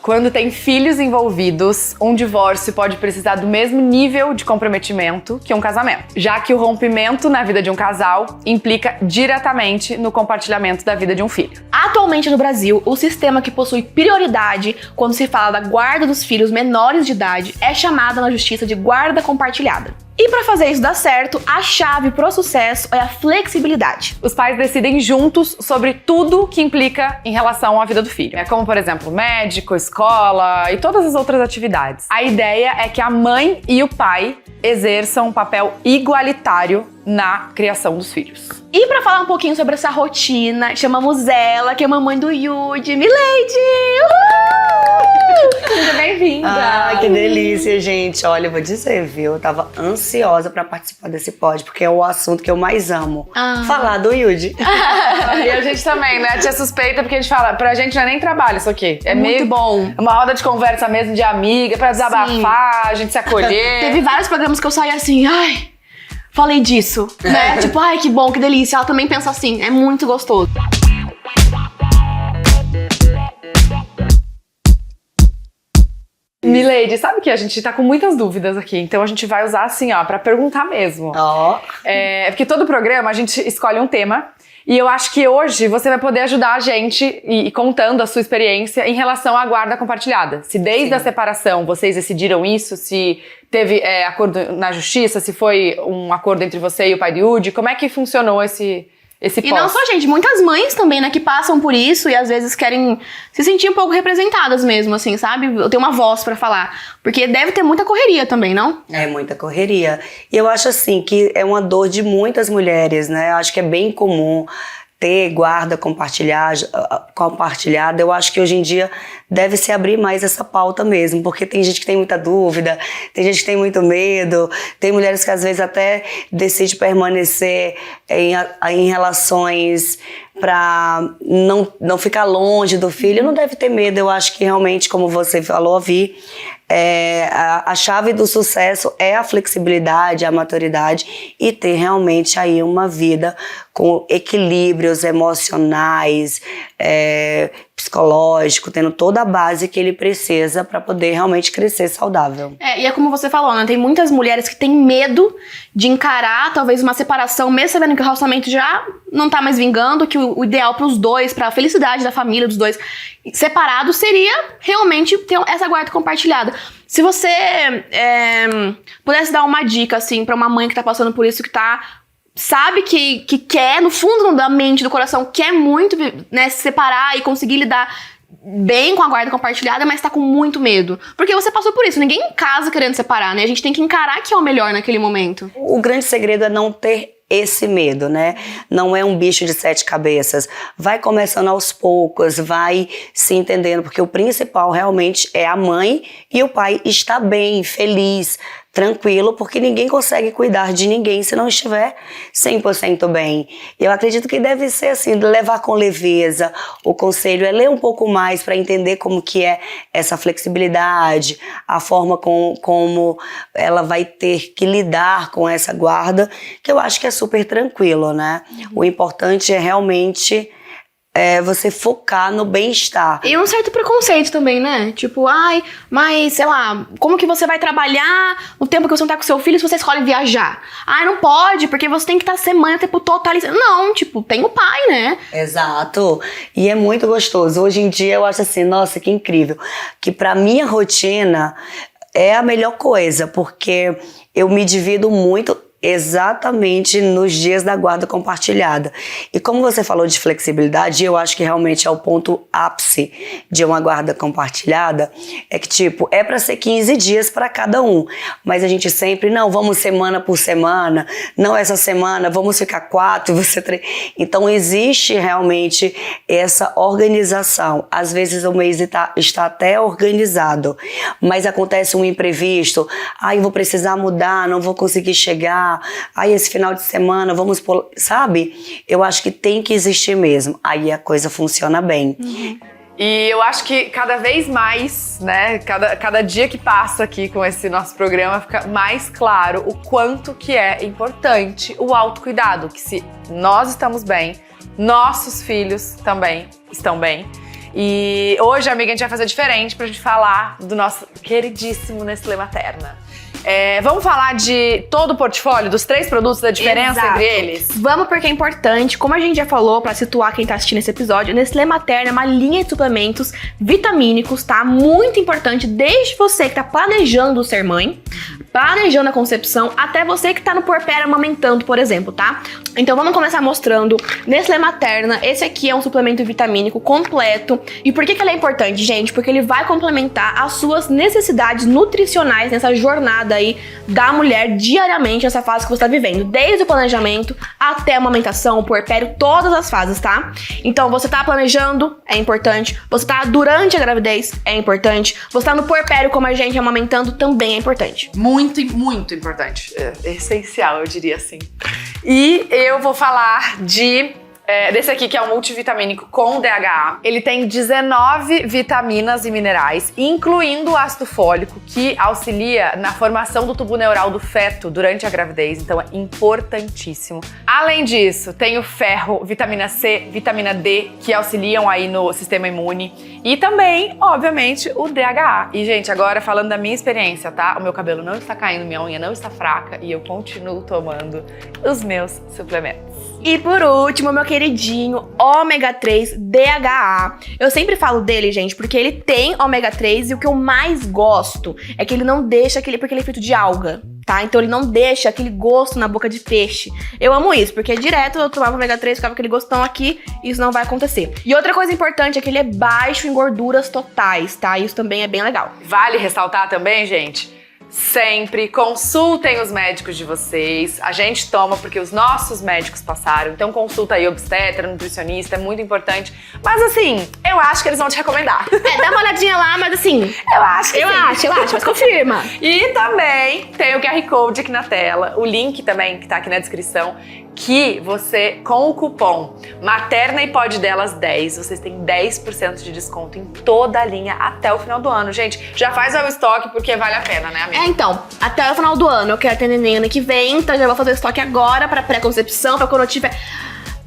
Quando tem filhos envolvidos, um divórcio pode precisar do mesmo nível de comprometimento que um casamento, já que o rompimento na vida de um casal implica diretamente no compartilhamento da vida de um filho. Atualmente no Brasil, o sistema que possui prioridade quando se fala da guarda dos filhos menores de idade é chamado na justiça de guarda compartilhada. E para fazer isso dar certo, a chave pro sucesso é a flexibilidade. Os pais decidem juntos sobre tudo que implica em relação à vida do filho. É como, por exemplo, médico, escola e todas as outras atividades. A ideia é que a mãe e o pai exerçam um papel igualitário na criação dos filhos. E para falar um pouquinho sobre essa rotina, chamamos ela, que é a mamãe do Yudi, Milady! Seja bem-vinda! Ai, que delícia, gente. Olha, eu vou dizer, viu? Eu tava ansiosa pra participar desse pod, porque é o assunto que eu mais amo. Falar do Yudi. E a gente também, né? A tia suspeita, porque a gente fala, pra gente não é nem trabalho isso aqui. É muito meio bom. uma roda de conversa mesmo, de amiga, pra desabafar, a gente se acolher. Teve vários programas que eu saí assim, ai, falei disso, né? Tipo, ai, que bom, que delícia. Ela também pensa assim, é muito gostoso. Milady, sabe que a gente tá com muitas dúvidas aqui, então a gente vai usar assim, ó, pra perguntar mesmo. Porque todo programa a gente escolhe um tema e eu acho que hoje você vai poder ajudar a gente e contando a sua experiência em relação à guarda compartilhada. Se desde a separação vocês decidiram isso, se teve acordo na justiça, se foi um acordo entre você e o pai de Yudi, como é que funcionou esse E não só, gente, muitas mães também, né, que passam por isso e às vezes querem se sentir um pouco representadas mesmo, assim, sabe? Eu tenho uma voz pra falar. Porque deve ter muita correria também, não? É muita correria. E eu acho, assim, que é uma dor de muitas mulheres, né? Eu acho que é bem comum ter guarda compartilhada. Eu acho que hoje em dia deve se abrir mais essa pauta mesmo, porque tem gente que tem muita dúvida, tem gente que tem muito medo, tem mulheres que às vezes até decidem permanecer em relações para não ficar longe do filho. Não deve ter medo. Eu acho que realmente, como você falou, Vi, a chave do sucesso é a flexibilidade, a maturidade e ter realmente aí uma vida com equilíbrios emocionais, psicológico, tendo toda a base que ele precisa para poder realmente crescer saudável. E é como você falou, né? Tem muitas mulheres que têm medo de encarar talvez uma separação, mesmo sabendo que o relacionamento já não tá mais vingando, que o ideal pros dois, pra felicidade da família dos dois separados, seria realmente ter essa guarda compartilhada. Se você pudesse dar uma dica, assim, pra uma mãe que tá passando por isso, que sabe que quer, no fundo da mente, do coração, quer muito, né, se separar e conseguir lidar bem com a guarda compartilhada, mas tá com muito medo. Porque você passou por isso, ninguém casa querendo separar, né? A gente tem que encarar que é o melhor naquele momento. O grande segredo é não ter esse medo, né? Não é um bicho de 7 cabeças. Vai começando aos poucos, vai se entendendo, porque o principal realmente é a mãe e o pai estar bem, feliz, tranquilo, porque ninguém consegue cuidar de ninguém se não estiver 100% bem. Eu acredito que deve ser assim, levar com leveza. O conselho é ler um pouco mais para entender como que é essa flexibilidade, a forma como ela vai ter que lidar com essa guarda, que eu acho que é super tranquilo, né? O importante é realmente você focar no bem-estar. E um certo preconceito também, né? Tipo, ai, mas, sei lá, como que você vai trabalhar no tempo que você não tá com seu filho se você escolhe viajar? Ai, não pode, porque você tem que estar semana o tempo todo. Não, tipo, tem o pai, né? Exato. E é muito gostoso. Hoje em dia eu acho assim, nossa, que incrível. Que pra minha rotina é a melhor coisa, porque eu me divido muito exatamente nos dias da guarda compartilhada. E como você falou de flexibilidade, eu acho que realmente é o ponto ápice de uma guarda compartilhada, é que tipo, é para ser 15 dias para cada um, mas a gente sempre, não, vamos semana por semana, não essa semana, vamos ficar 4 e você 3. Então existe realmente essa organização. Às vezes o mês está até organizado, mas acontece um imprevisto, eu vou precisar mudar, não vou conseguir chegar, esse final de semana vamos por... Sabe? Eu acho que tem que existir mesmo. Aí a coisa funciona bem. E eu acho que cada vez mais, né, cada dia que passa aqui com esse nosso programa, fica mais claro o quanto que é importante o autocuidado, que se nós estamos bem, nossos filhos também estão bem. E hoje, amiga, a gente vai fazer diferente pra gente falar do nosso queridíssimo Nestlé Materna. Vamos falar de todo o portfólio, dos 3 produtos, da diferença Exato. entre eles? Vamos, porque é importante. Como a gente já falou, pra situar quem tá assistindo esse episódio, Nestlé Materna é uma linha de suplementos vitamínicos, tá? Muito importante, desde você que tá planejando ser mãe, planejando a concepção, até você que tá no puerpério amamentando, por exemplo, tá? Então vamos começar mostrando Nestlé Materna. Esse aqui é um suplemento vitamínico completo. E por que ele é importante, gente? Porque ele vai complementar as suas necessidades nutricionais nessa jornada aí da mulher diariamente, nessa fase que você tá vivendo. Desde o planejamento até a amamentação, o puerpério, todas as fases, tá? Então você tá planejando, é importante. Você tá durante a gravidez, é importante. Você tá no puerpério como a gente, amamentando, também é importante. Muito, muito importante. Essencial, eu diria assim. E eu vou falar desse aqui, que é o multivitamínico com DHA. Ele tem 19 vitaminas e minerais, incluindo o ácido fólico, que auxilia na formação do tubo neural do feto durante a gravidez, então é importantíssimo. Além disso, tem o ferro, vitamina C, vitamina D, que auxiliam aí no sistema imune. E também, obviamente, o DHA. E, gente, agora falando da minha experiência, tá? O meu cabelo não está caindo, minha unha não está fraca e eu continuo tomando os meus suplementos. E por último, meu queridinho ômega 3 DHA. Eu sempre falo dele, gente, porque ele tem ômega 3 e o que eu mais gosto é que ele não deixa porque ele é feito de alga, tá? Então ele não deixa aquele gosto na boca de peixe. Eu amo isso, porque direto eu tomava ômega 3, ficava aquele gostão aqui, e isso não vai acontecer. E outra coisa importante é que ele é baixo em gorduras totais, tá? Isso também é bem legal. Vale ressaltar também, gente, sempre consultem os médicos de vocês. A gente toma porque os nossos médicos passaram. Então consulta aí obstetra, nutricionista, é muito importante. Mas assim, eu acho que eles vão te recomendar. Dá uma olhadinha lá, mas assim... Eu acho, mas confirma. E também tem o QR Code aqui na tela, o link também que tá aqui na descrição, que você, com o cupom Materna e Pode Delas 10, vocês têm 10% de desconto em toda a linha até o final do ano. Gente, já faz o estoque porque vale a pena, né, amiga? Então, até o final do ano eu quero ter neném ano que vem, então já vou fazer o estoque agora pra pré-concepção, pra quando eu tiver...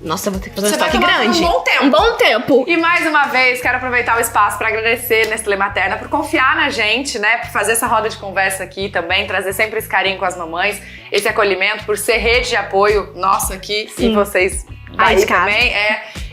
Nossa, eu vou ter que fazer um estoque grande. Um bom tempo. Um bom tempo. E mais uma vez, quero aproveitar o espaço para agradecer Nestlé Materna por confiar na gente, né? Por fazer essa roda de conversa aqui também, trazer sempre esse carinho com as mamães, esse acolhimento, por ser rede de apoio nosso aqui. Sim. E vocês aí também.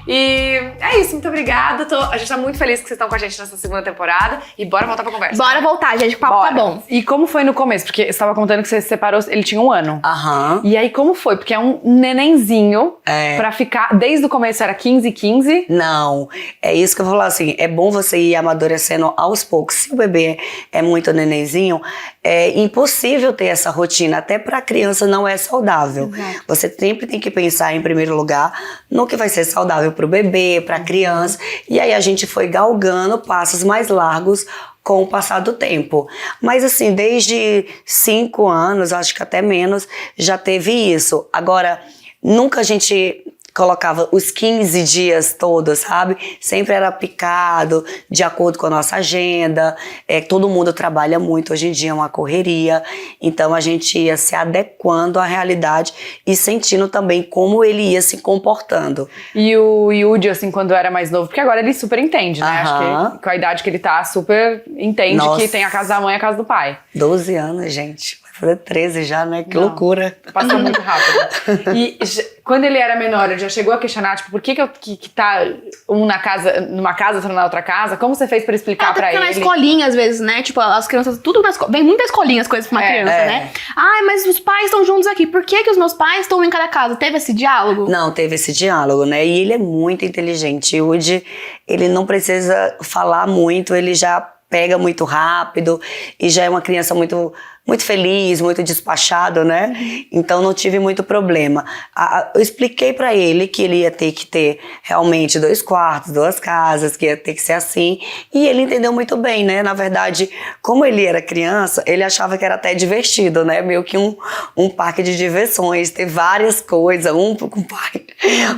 E é isso, muito obrigada. A gente tá muito feliz que vocês estão com a gente nessa segunda temporada. E bora voltar pra conversa. Bora voltar, gente, o papo tá bom. E como foi no começo? Porque você estava contando que você se separou, ele tinha 1 ano. Aham. E aí, como foi? Porque é um nenenzinho pra ficar... Desde o começo era 15. Não, é isso que eu vou falar assim, é bom você ir amadurecendo aos poucos. Se o bebê é muito nenenzinho, é impossível ter essa rotina, até pra criança não é saudável. Exato. Você sempre tem que pensar em primeiro lugar no que vai ser saudável pro bebê, pra criança, e aí a gente foi galgando passos mais largos com o passar do tempo. Mas assim, desde 5 anos, acho que até menos, já teve isso. Agora, nunca a gente colocava os 15 dias todos, sabe? Sempre era picado, de acordo com a nossa agenda. Todo mundo trabalha muito, hoje em dia é uma correria. Então a gente ia se adequando à realidade e sentindo também como ele ia se comportando. E o Yudi, assim, quando era mais novo, porque agora ele super entende, né? Acho que com a idade que ele tá, super entende. Nossa. Que tem a casa da mãe e a casa do pai. 12 anos, gente. Vai fazer 13 já, né? Que loucura. Passou muito rápido. E quando ele era menor, ele já chegou a questionar, tipo, por que tá numa casa, outro na outra casa? Como você fez pra explicar pra ele? Na escolinha, às vezes, né? Tipo, as crianças, tudo na escola. Vem muita escolinha as coisas pra uma criança, né? Ai, mas os pais estão juntos aqui. Por que os meus pais estão em cada casa? Teve esse diálogo? Não, teve esse diálogo, né? E ele é muito inteligente. Hoje, ele não precisa falar muito, ele já pega muito rápido e já é uma criança muito feliz, muito despachado, né? Então não tive muito problema. Eu expliquei pra ele que ele ia ter que ter realmente 2 quartos, 2 casas, que ia ter que ser assim. E ele entendeu muito bem, né? Na verdade, como ele era criança, ele achava que era até divertido, né? Meio que um parque de diversões, ter várias coisas, com o pai,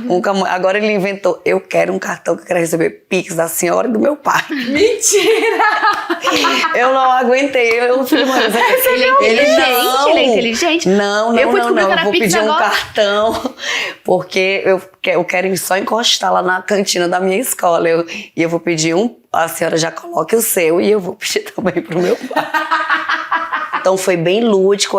com a mãe. Agora ele inventou, eu quero um cartão que eu quero receber Pix da senhora e do meu pai. Mentira! Eu não aguentei. Eu falei, mano, ele é inteligente. Não. Eu vou pedir um cartão, porque eu quero só encostar lá na cantina da minha escola. E eu vou pedir a senhora já coloque o seu e eu vou pedir também pro meu pai. Então foi bem lúdico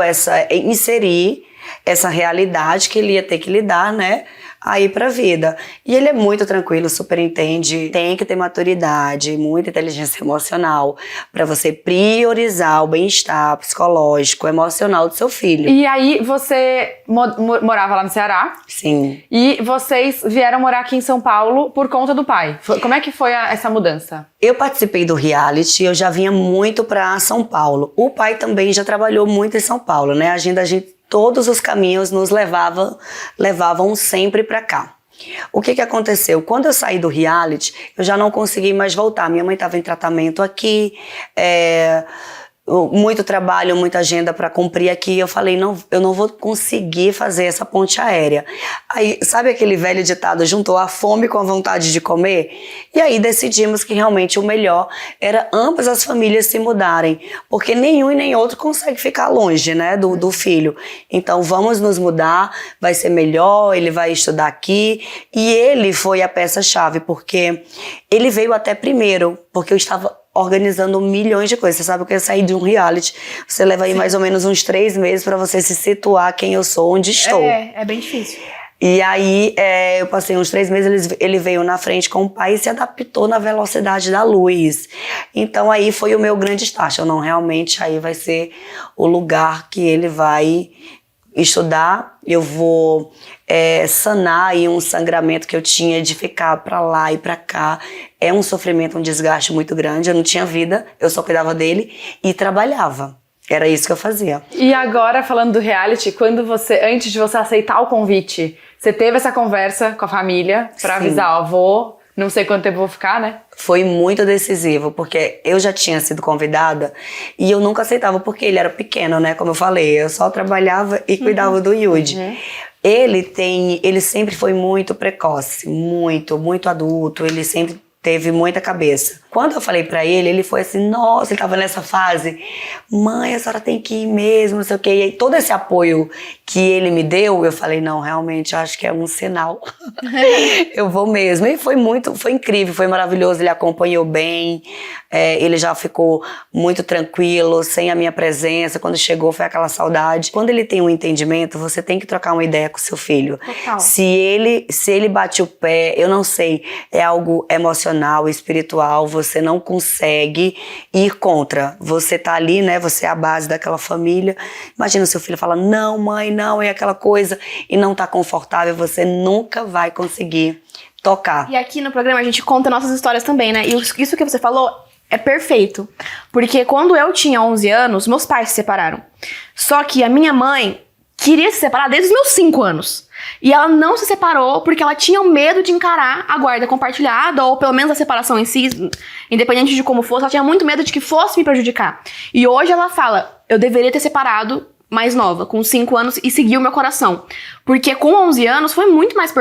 inserir essa realidade que ele ia ter que lidar, né? Aí pra vida. E ele é muito tranquilo, super entende, tem que ter maturidade, muita inteligência emocional pra você priorizar o bem-estar psicológico, emocional do seu filho. E aí você morava lá no Ceará? Sim. E vocês vieram morar aqui em São Paulo por conta do pai. Como é que foi essa mudança? Eu participei do reality, eu já vinha muito pra São Paulo. O pai também já trabalhou muito em São Paulo, né? Todos os caminhos nos levavam sempre pra cá. O que aconteceu? Quando eu saí do reality, eu já não consegui mais voltar. Minha mãe estava em tratamento aqui, muito trabalho, muita agenda para cumprir aqui. Eu falei, não, eu não vou conseguir fazer essa ponte aérea. Aí, sabe aquele velho ditado, juntou a fome com a vontade de comer? E aí decidimos que realmente o melhor era ambas as famílias se mudarem, porque nenhum e nem outro consegue ficar longe, né, do filho. Então vamos nos mudar, vai ser melhor, ele vai estudar aqui. E ele foi a peça-chave, porque ele veio até primeiro, porque eu estava organizando milhões de coisas. Você sabe que eu saí de um reality, você leva aí mais ou menos uns 3 meses pra você se situar quem eu sou, onde estou. É bem difícil. E aí, eu passei uns 3 meses, ele veio na frente com o pai e se adaptou na velocidade da luz. Então aí foi o meu grande start. Eu não, realmente aí vai ser o lugar que ele vai estudar. Eu vou sanar aí um sangramento que eu tinha de ficar pra lá e pra cá. É um sofrimento, um desgaste muito grande. Eu não tinha vida, eu só cuidava dele e trabalhava. Era isso que eu fazia. E agora, falando do reality, antes de você aceitar o convite, você teve essa conversa com a família pra avisar, avô, não sei quanto tempo eu vou ficar, né? Foi muito decisivo, porque eu já tinha sido convidada e eu nunca aceitava, porque ele era pequeno, né? Como eu falei, eu só trabalhava e cuidava do Yudi. Ele sempre foi muito precoce, muito adulto, ele sempre teve muita cabeça. Quando eu falei pra ele, ele foi assim, nossa, ele tava nessa fase, mãe, a senhora tem que ir mesmo, não sei o quê. E aí, todo esse apoio que ele me deu, eu falei, não, realmente, eu acho que é um sinal. Eu vou mesmo. E foi incrível, foi maravilhoso, ele acompanhou bem, ele já ficou muito tranquilo, sem a minha presença. Quando chegou, foi aquela saudade. Quando ele tem um entendimento, você tem que trocar uma ideia com seu filho. Total. Se ele bate o pé, eu não sei, é algo emocional, espiritual, você não consegue ir contra. Você tá ali, né? Você é a base daquela família. Imagina o seu filho fala, não, mãe, não, é aquela coisa, e não tá confortável, você nunca vai conseguir tocar. E aqui no programa a gente conta nossas histórias também, né? E isso que você falou é perfeito. Porque quando eu tinha 11 anos, meus pais se separaram. Só que a minha mãe queria se separar desde os meus 5 anos. E ela não se separou porque ela tinha medo de encarar a guarda compartilhada, ou pelo menos a separação em si, independente de como fosse, ela tinha muito medo de que fosse me prejudicar. E hoje ela fala, eu deveria ter separado mais nova, com 5 anos, e seguir o meu coração. Porque com 11 anos foi muito mais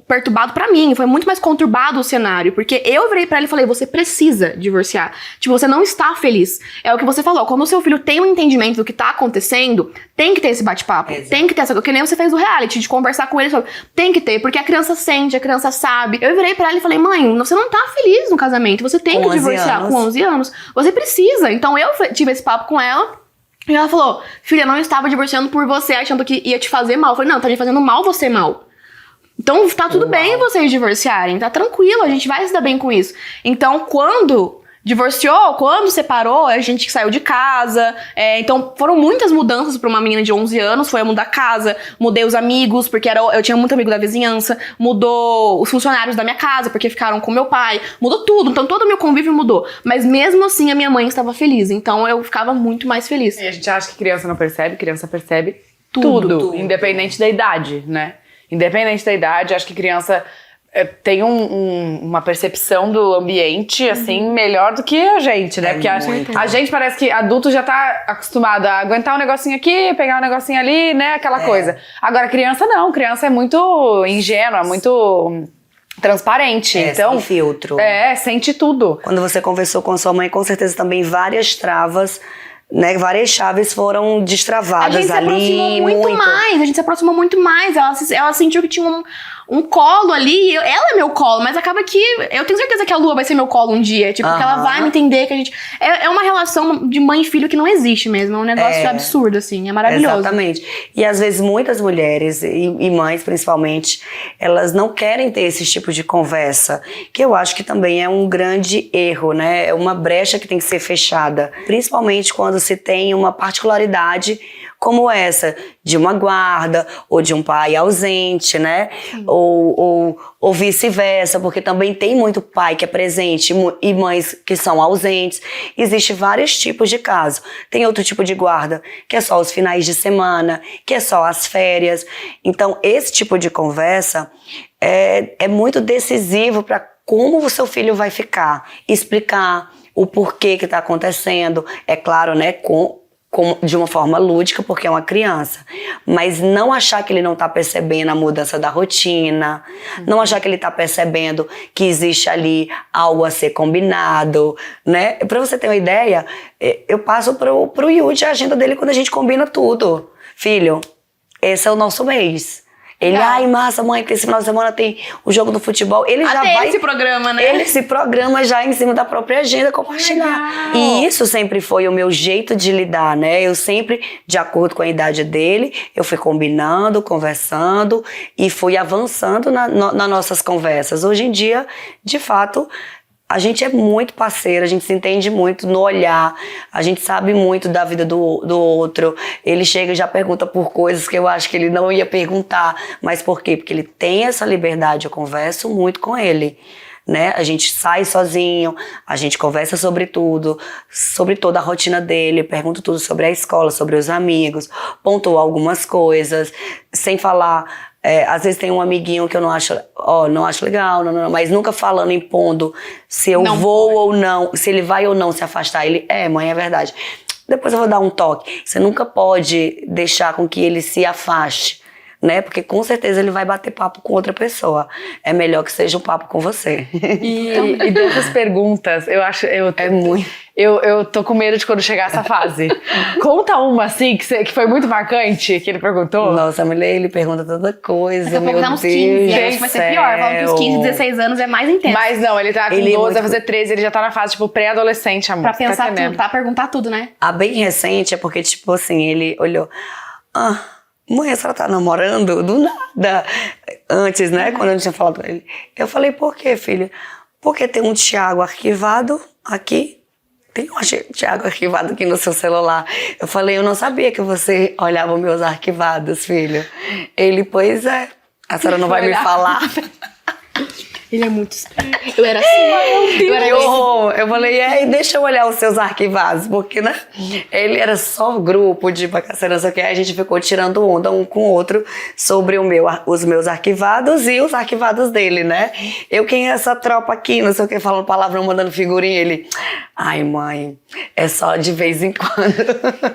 perturbado pra mim, foi muito mais conturbado o cenário, porque eu virei pra ela e falei, você precisa divorciar. Tipo, você não está feliz. É o que você falou, quando o seu filho tem um entendimento do que tá acontecendo, tem que ter esse bate-papo, tem que ter essa, que nem você fez o reality, de conversar com ele sobre, tem que ter, porque a criança sente, a criança sabe. Eu virei pra ela e falei, mãe, você não tá feliz no casamento, você tem que divorciar com 11 anos, você precisa. Então eu tive esse papo com ela, e ela falou, filha, não estava divorciando por você, achando que ia te fazer mal. Eu falei, não, tá me fazendo mal você mal. Então tá tudo bem vocês divorciarem, tá tranquilo, a gente vai se dar bem com isso. Então quando divorciou, quando separou, a gente saiu de casa. Então foram muitas mudanças pra uma menina de 11 anos. Foi eu mudar casa, mudei os amigos, porque eu tinha muito amigo da vizinhança. Mudou os funcionários da minha casa, porque ficaram com meu pai. Mudou tudo, então todo o meu convívio mudou. Mas mesmo assim a minha mãe estava feliz, então eu ficava muito mais feliz. E a gente acha que criança não percebe, criança percebe tudo. Independente da idade, né? Independente da idade, acho que criança tem uma percepção do ambiente, assim, melhor do que a gente, né? Porque a gente parece que adulto já tá acostumado a aguentar um negocinho aqui, pegar um negocinho ali, né? Aquela coisa. Agora, criança não. Criança é muito ingênua, muito transparente. Então, sem filtro. Sente tudo. Quando você conversou com sua mãe, com certeza também várias travas, né? Várias chaves foram destravadas ali. A gente se aproximou muito mais. A gente se aproximou muito mais. Ela sentiu que tinha um colo ali. Ela é meu colo, mas acaba que eu tenho certeza que a Lua vai ser meu colo um dia. Tipo, que ela vai me entender que a gente... É uma relação de mãe e filho que não existe mesmo. É um negócio absurdo, assim. É maravilhoso. Exatamente. E às vezes muitas mulheres, e mães principalmente, elas não querem ter esse tipo de conversa. Que eu acho que também é um grande erro, né? É uma brecha que tem que ser fechada. Principalmente quando se tem uma particularidade como essa, de uma guarda, ou de um pai ausente, né? Ou vice-versa, porque também tem muito pai que é presente e mães que são ausentes. Existem vários tipos de caso. Tem outro tipo de guarda, que é só os finais de semana, que é só as férias. Então, esse tipo de conversa é muito decisivo para como o seu filho vai ficar. Explicar o porquê que está acontecendo. É claro, né? De uma forma lúdica, porque é uma criança. Mas não achar que ele não está percebendo a mudança da rotina, não achar que ele está percebendo que existe ali algo a ser combinado, né? Para você ter uma ideia, eu passo pro Yudi a agenda dele quando a gente combina tudo. Filho, esse é o nosso mês. Ele, ai, massa, mãe, porque esse final de semana tem o jogo do futebol. Ele já vai... Ele se programa, né? Ele se programa já em cima da própria agenda compartilhar. E isso sempre foi o meu jeito de lidar, né? Eu sempre, de acordo com a idade dele, eu fui combinando, conversando e fui avançando nas nossas conversas. Hoje em dia, de fato... A gente é muito parceiro, a gente se entende muito no olhar, a gente sabe muito da vida do outro. Ele chega e já pergunta por coisas que eu acho que ele não ia perguntar. Mas por quê? Porque ele tem essa liberdade, eu converso muito com ele. Né? A gente sai sozinho, a gente conversa sobre tudo, sobre toda a rotina dele, pergunto tudo sobre a escola, sobre os amigos, pontuo algumas coisas, sem falar... às vezes tem um amiguinho que eu não acho legal, não, mas nunca falando, impondo se eu vou ou não, se ele vai ou não se afastar. Ele, mãe, é verdade. Depois eu vou dar um toque. Você nunca pode deixar com que ele se afaste, né? Porque com certeza ele vai bater papo com outra pessoa. É melhor que seja um papo com você. E dessas perguntas, eu acho... É muito... Eu tô com medo de quando chegar essa fase. Conta uma, assim, que foi muito marcante, que ele perguntou. Nossa, mulher, ele pergunta tanta coisa, meu Deus. Uns 15, acho que vai ser pior. Falando que os 15, 16 anos é mais intenso. Mas não, ele tá com 12, vai fazer 13, ele já tá na fase, tipo, pré-adolescente, amor. Pra pensar tudo, pra perguntar tudo, né? A bem recente é porque, tipo assim, ele olhou... Mãe, a senhora tá namorando? Do nada. Antes, né, quando eu tinha falado com ele. Eu falei, por quê, filho? Porque tem um Thiago arquivado aqui. Tem um Thiago arquivado aqui no seu celular. Eu falei, eu não sabia que você olhava os meus arquivados, filho. Ele, pois é. A senhora não vai me falar? Ele é muito... Eu era assim. Eu falei, deixa eu olhar os seus arquivados, porque, né? Ele era só grupo de bagaceira, não sei o que. Aí a gente ficou tirando onda um com o outro sobre os meus arquivados e os arquivados dele, né? Quem é essa tropa aqui, não sei o que, falando palavrão, mandando figurinha. Ele, ai, mãe, é só de vez em quando.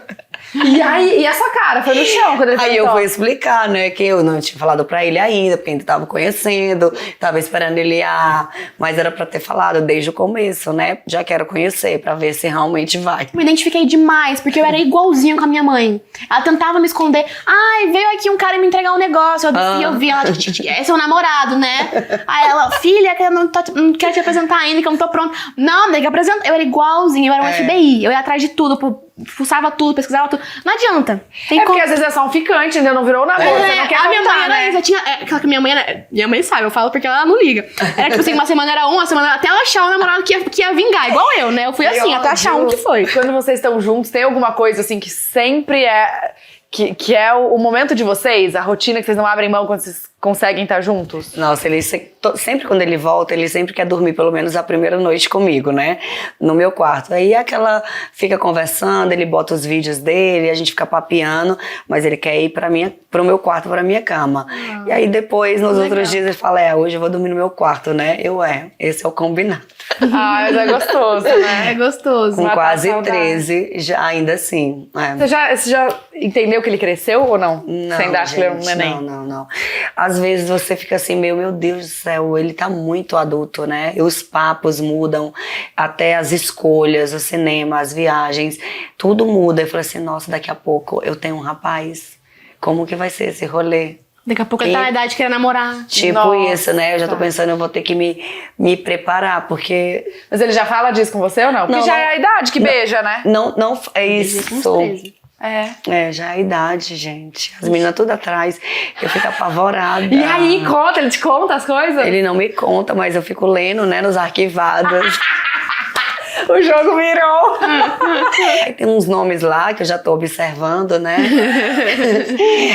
E aí, e a sua cara? Foi no chão quando ele Aí eu fui explicar, né, que eu não tinha falado pra ele ainda, porque ainda tava conhecendo, tava esperando ele mas era pra ter falado desde o começo, né? Já quero conhecer, pra ver se realmente vai. Me identifiquei demais, porque eu era igualzinho com a minha mãe. Ela tentava me esconder. Ai, veio aqui um cara me entregar um negócio. E eu vi ela, esse é o namorado, né? Aí ela, filha, eu não quero te apresentar ainda, que eu não tô pronta. Não, tem que apresentar. Eu era igualzinho, eu era um FBI. Eu ia atrás de tudo, fuçava tudo, pesquisava tudo. Não adianta. Porque às vezes é só um ficante, ainda não virou namoro. Você não quer a minha contar, mãe né? era isso. Aquela que minha mãe era... Minha mãe sabe, eu falo porque ela não liga. Era tipo assim, uma semana era uma semana... Até ela achar o namorado que ia vingar, igual eu, né? Eu fui assim, até achar um que foi. Quando vocês estão juntos, tem alguma coisa assim que sempre é... Que é o momento de vocês? A rotina que vocês não abrem mão quando vocês conseguem estar juntos? Nossa, ele sempre quando ele volta, ele sempre quer dormir pelo menos a primeira noite comigo, né? No meu quarto. Aí fica conversando, ele bota os vídeos dele, a gente fica papeando, mas ele quer ir pro meu quarto, pra minha cama. E aí depois, nos outros dias, ele fala, hoje eu vou dormir no meu quarto, né? Esse é o combinado. Mas é gostoso, né? É gostoso. Com quase 13, já, ainda assim. Você já entendeu que ele cresceu ou não? Não, Você ainda acha que ele é um gente, neném? Não. Às às vezes você fica assim, meu Deus do céu, ele tá muito adulto, né? E os papos mudam, até as escolhas, o cinema, as viagens, tudo muda. Eu falei assim, nossa, daqui a pouco eu tenho um rapaz, como que vai ser esse rolê? Daqui a pouco ele tá na idade de querer namorar. Tipo Nossa. isso, né? Eu já tô pensando, eu vou ter que me preparar, porque... Mas ele já fala disso com você ou não? Porque Não, já não. é a idade que beija, né? Não, é Desde isso. uns 13. É. Já é a idade, gente. As meninas tudo atrás. Eu fico apavorada. E aí, conta, ele te conta as coisas? Ele não me conta, mas eu fico lendo, né, nos arquivados. O jogo virou. Aí tem uns nomes lá que eu já tô observando, né?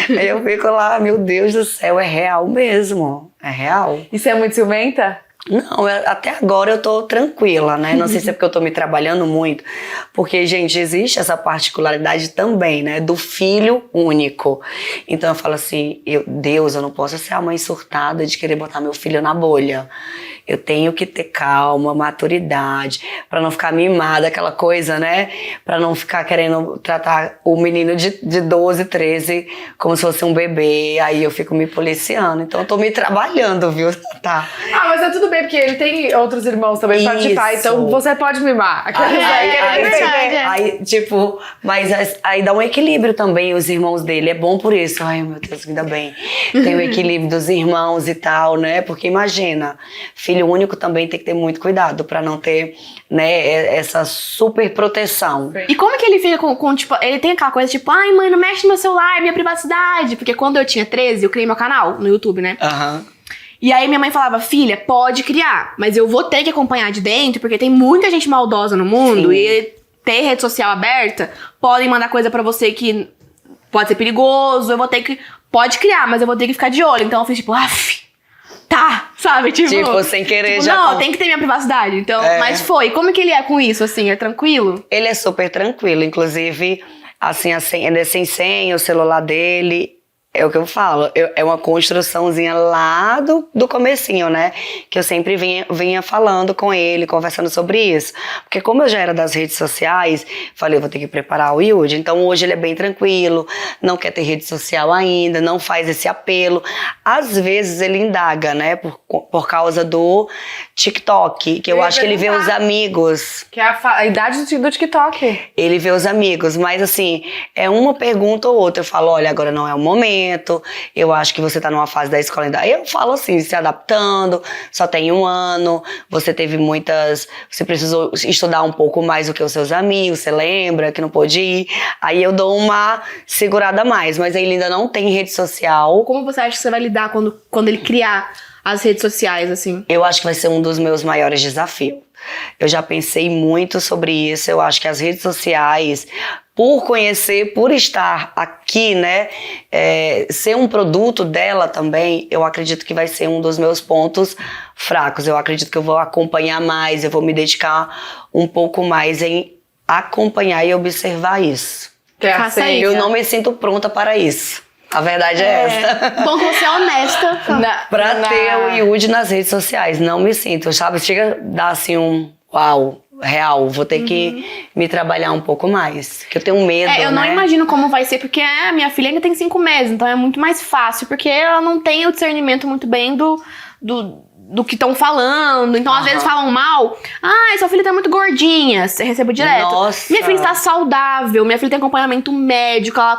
Aí eu fico lá, meu Deus do céu, é real mesmo. É real. E você é muito ciumenta? Não, até agora eu tô tranquila, né? Não sei se é porque eu tô me trabalhando muito. Porque, gente, existe essa particularidade também, né? Do filho único. Então eu falo assim, Deus, eu não posso ser a mãe surtada de querer botar meu filho na bolha. Eu tenho que ter calma, maturidade, pra não ficar mimada, aquela coisa, né? Pra não ficar querendo tratar o menino de 12, 13 como se fosse um bebê. Aí eu fico me policiando. Então eu tô me trabalhando, viu? Tá. Ah, mas é tudo bem, porque ele tem outros irmãos também pra participar, Isso. então você pode mimar. Aí, tipo, mas aí dá um equilíbrio também, os irmãos dele. É bom por isso. Ai, meu Deus, ainda bem. Tem o equilíbrio dos irmãos e tal, né? Porque imagina, filho único também tem que ter muito cuidado pra não ter, né, essa super proteção. E como que ele fica com, tipo, ele tem aquela coisa tipo, ai mãe, não mexe no meu celular, é minha privacidade. Porque quando eu tinha 13, eu criei meu canal no YouTube, né? Aham. E aí minha mãe falava, filha, pode criar, mas eu vou ter que acompanhar de dentro, porque tem muita gente maldosa no mundo. Sim. E ter rede social aberta, podem mandar coisa pra você que pode ser perigoso, eu vou ter que... Pode criar, mas eu vou ter que ficar de olho. Então eu fiz tipo, tá, sabe? Tipo, sem querer já... Não, tem que ter minha privacidade. Então, mas foi. Como que ele é com isso, assim? É tranquilo? Ele é super tranquilo, inclusive, assim, ele é sem senha, o celular dele... É o que eu falo, é uma construçãozinha lá do comecinho, né? Que eu sempre vinha falando com ele, conversando sobre isso. Porque como eu já era das redes sociais, falei, eu vou ter que preparar o Yudi. Então hoje ele é bem tranquilo, não quer ter rede social ainda, não faz esse apelo. Às vezes ele indaga, né? Por causa do TikTok, que eu acho que ele vê os amigos. Que é a idade do TikTok. Ele vê os amigos, mas assim, é uma pergunta ou outra. Eu falo, olha, agora não é o momento. Eu acho que você tá numa fase da escola ainda. Eu falo assim, se adaptando, só tem 1 ano, você teve você precisou estudar um pouco mais do que os seus amigos, você lembra que não pôde ir. Aí eu dou uma segurada a mais, mas ele ainda não tem rede social. Como você acha que você vai lidar quando ele criar as redes sociais, assim? Eu acho que vai ser um dos meus maiores desafios. Eu já pensei muito sobre isso. Eu acho que as redes sociais, por conhecer, por estar aqui, né, ser um produto dela também, eu acredito que vai ser um dos meus pontos fracos. Eu acredito que eu vou acompanhar mais, eu vou me dedicar um pouco mais em acompanhar e observar isso. Faça isso. Eu não me sinto pronta para isso. A verdade é essa. Bom que você é honesta. Pra ter o Yudi nas redes sociais, não me sinto, sabe? Chega a dar assim um uau, real, vou ter que me trabalhar um pouco mais. Que eu tenho medo, eu não né? imagino como vai ser, porque a minha filha ainda tem 5 meses, então é muito mais fácil, porque ela não tem o discernimento muito bem do que estão falando. Então, às vezes falam mal. Sua filha tá muito gordinha. Você recebe direto. Nossa. Minha filha está saudável. Minha filha tem acompanhamento médico. Ela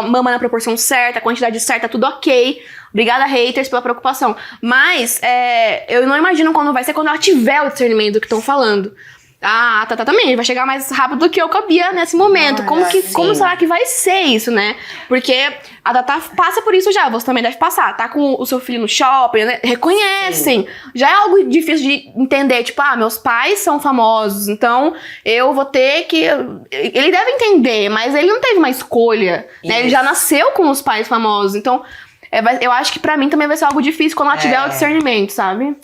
mama na proporção certa, a quantidade certa, tudo ok. Obrigada, haters, pela preocupação. Mas, eu não imagino quando vai ser quando ela tiver o discernimento do que estão falando. A Tatá também vai chegar mais rápido do que eu cabia nesse momento. Como será que vai ser isso, né? Porque a Tatá passa por isso já, você também deve passar. Tá com o seu filho no shopping, né? Reconhecem. Sim. Já é algo difícil de entender. Tipo, meus pais são famosos, então eu vou ter que... Ele deve entender, mas ele não teve uma escolha, né? Ele já nasceu com os pais famosos, então... eu acho que pra mim também vai ser algo difícil quando ela tiver o discernimento, sabe?